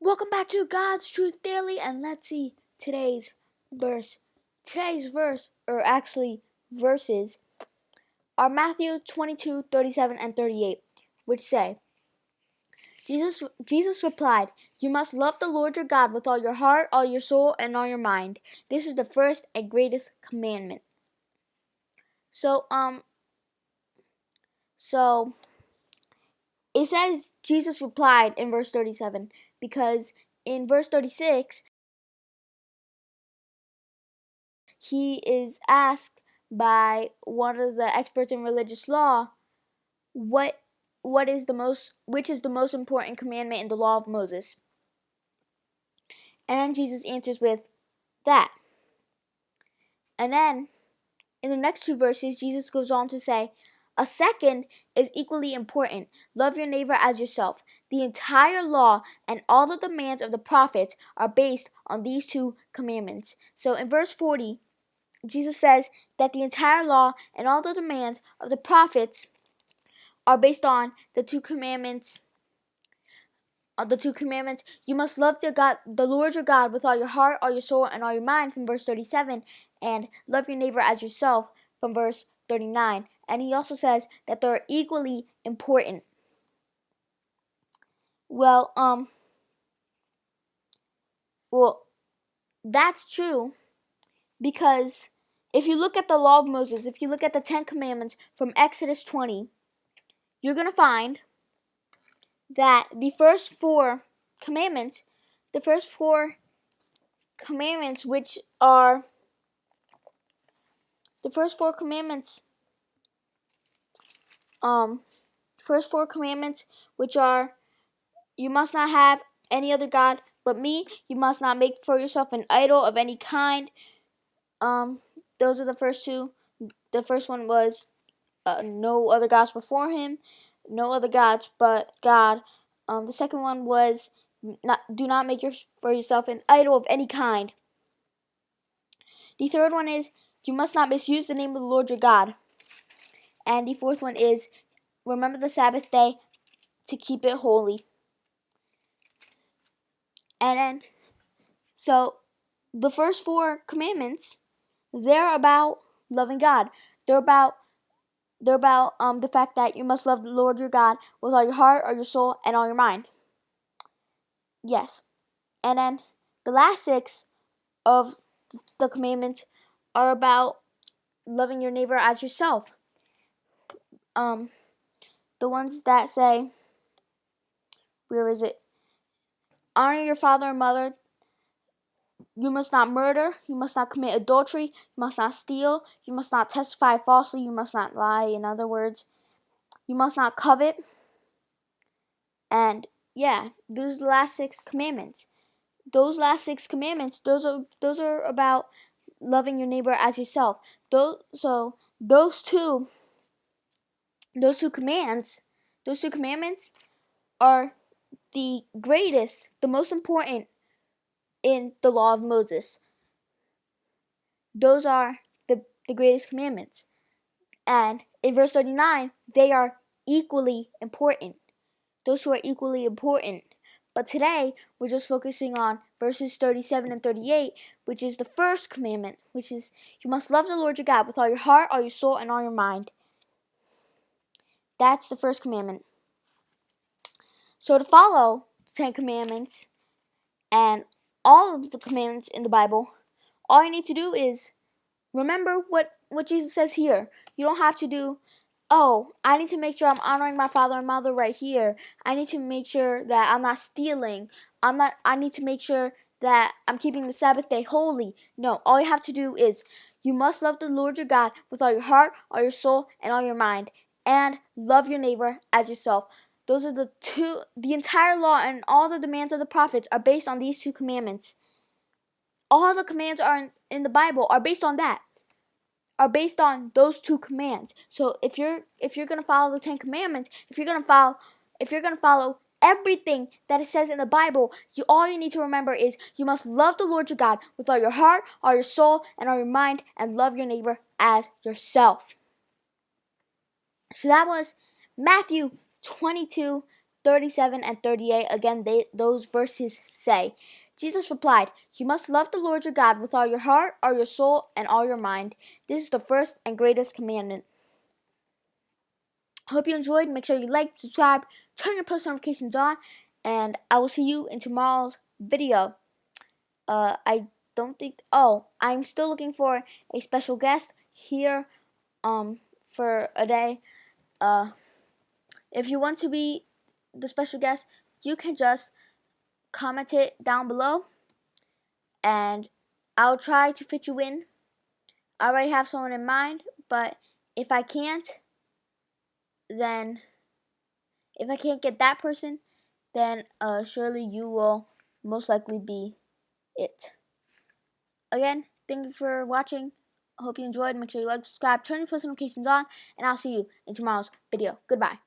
Welcome back to God's Truth Daily, and let's see today's verse. Today's verse, or actually verses, are Matthew 22, 37, and 38, which say, Jesus replied, "You must love the Lord your God with all your heart, all your soul, and all your mind. This is the first and greatest commandment." So it says Jesus replied in verse 37 because in verse 36, he is asked by one of the experts in religious law which is the most important commandment in the law of Moses. And then Jesus answers with that. And then in the next two verses, Jesus goes on to say, a second is equally important. Love your neighbor as yourself. The entire law and all the demands of the prophets are based on these two commandments. So in verse 40, Jesus says that the entire law and all the demands of the prophets are based on the two commandments. You must love the Lord your God with all your heart, all your soul, and all your mind from verse 37, and love your neighbor as yourself from verse 39. And he also says that they're equally important. Well, that's true because if you look at the law of Moses, if you look at the 10 commandments from Exodus 20, you're going to find that the first four commandments, which are you must not have any other God but me, you must not make for yourself an idol of any kind. Those are the first two. The first one was no other gods before him, no other gods but God. The second one was do not make for yourself an idol of any kind. The third one is you must not misuse the name of the Lord your God. And the fourth one is remember the Sabbath day to keep it holy. And then, so the first four commandments, they're about loving God. They're about the fact that you must love the Lord your God with all your heart, all your soul, and all your mind. Yes. And then the last six of the commandments are about loving your neighbor as yourself. The ones that say, where is it? Honor your father and mother. You must not murder. You must not commit adultery. You must not steal. You must not testify falsely. You must not lie. In other words, you must not covet. And yeah, those are the last six commandments. Those last six commandments, those are about loving your neighbor as yourself. Those two commandments are the greatest, the most important in the law of Moses. Those are the greatest commandments. And in verse 39, they are equally important. Those two are equally important. But today, we're just focusing on verses 37 and 38, which is the first commandment, which is you must love the Lord your God with all your heart, all your soul, and all your mind. That's the first commandment. So to follow the 10 commandments and all of the commandments in the Bible, all you need to do is remember what Jesus says here. You don't have to do, oh, I need to make sure I'm honoring my father and mother right here. I need to make sure that I'm not stealing. I need to make sure that I'm keeping the Sabbath day holy. No, all you have to do is you must love the Lord your God with all your heart, all your soul, and all your mind, and love your neighbor as yourself. Those are the entire law and all the demands of the prophets are based on these two commandments. All the commands in the Bible are based on that. Are based on those two commands. So if you're gonna follow the 10 commandments, if you're gonna follow everything that it says in the Bible, all you need to remember is you must love the Lord your God with all your heart, all your soul, and all your mind, and love your neighbor as yourself. So that was Matthew 22, 37 and 38. Again, those verses say, Jesus replied, "You must love the Lord your God with all your heart, all your soul, and all your mind. This is the first and greatest commandment." Hope you enjoyed. Make sure you like, subscribe, turn your post notifications on, and I will see you in tomorrow's video. I don't think. Oh, I'm still looking for a special guest here. For a day. If you want to be the special guest, you can just comment it down below, and I'll try to fit you in. I already have someone in mind, but if I can't, then if I can't get that person, then surely you will most likely be it. Again, thank you for watching. I hope you enjoyed. Make sure you like, subscribe, turn your post notifications on, and I'll see you in tomorrow's video. Goodbye.